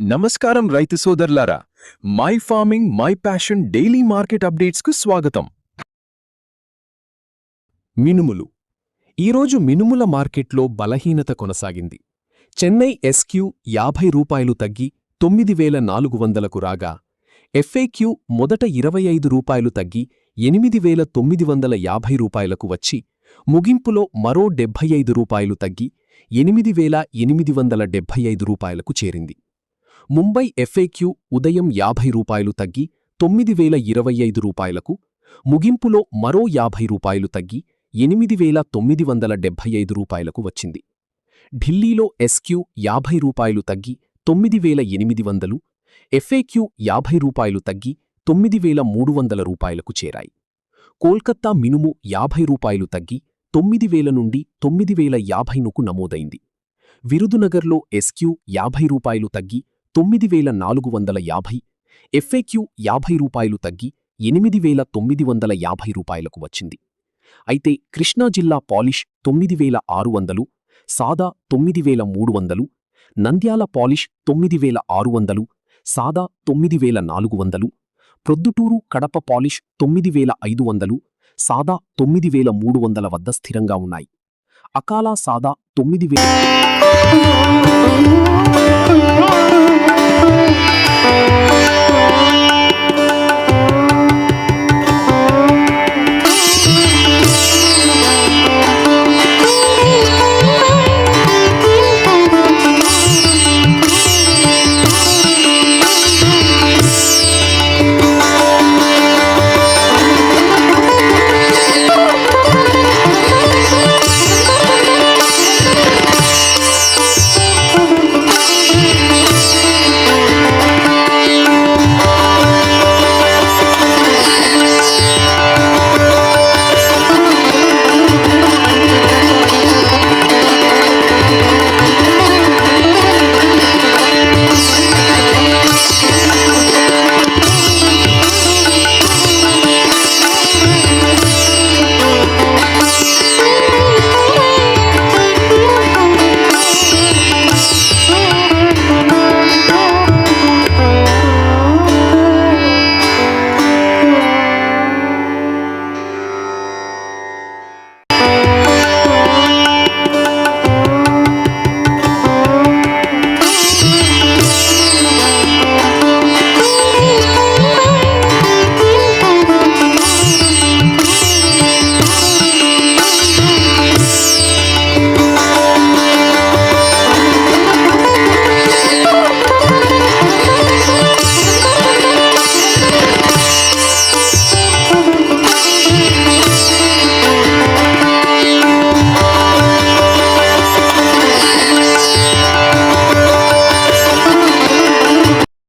నమస్కారం రైతు సోదరులారా, my farming my passion daily market అప్డేట్స్కు స్వాగతం. మినుములు. ఈరోజు మినుముల మార్కెట్లో బలహీనత కొనసాగింది. చెన్నై ఎస్క్యూ ₹50 తగ్గి 9400కు రాగా, ఎఫ్ఏక్యూ మొదట ₹25 తగ్గి ₹8950కు వచ్చి, ముగింపులో మరో ₹75 తగ్గి ₹8875కు చేరింది. ముంబై ఎఫ్ఏక్యూ ఉదయం ₹50 తగ్గి ₹9025కు, ముగింపులో మరో ₹50 తగ్గి ₹8975కు వచ్చింది. ఢిల్లీలో ఎస్క్యూ ₹50 తగ్గి 9800, ఎఫ్ఏక్యూ ₹50 తగ్గి ₹9300కు చేరాయి. కోల్కతా మినుము ₹50 తగ్గి 9000 నుండి 9050కు నమోదైంది. విరుదునగర్లో ఎస్క్యూ ₹50 తగ్గి 9450, ఎఫ్ఏక్యూ ₹50 తగ్గి ₹8950కు వచ్చింది. అయితే కృష్ణా జిల్లా పాలిష్ 9600, సాదా 9300, నంద్యాల పాలిష్ 9600, సాదా 9400, ప్రొద్దుటూరు కడప పాలిష్ 9500, సాదా 9300 వద్ద స్థిరంగా ఉన్నాయి. అకాలా సాదా 9000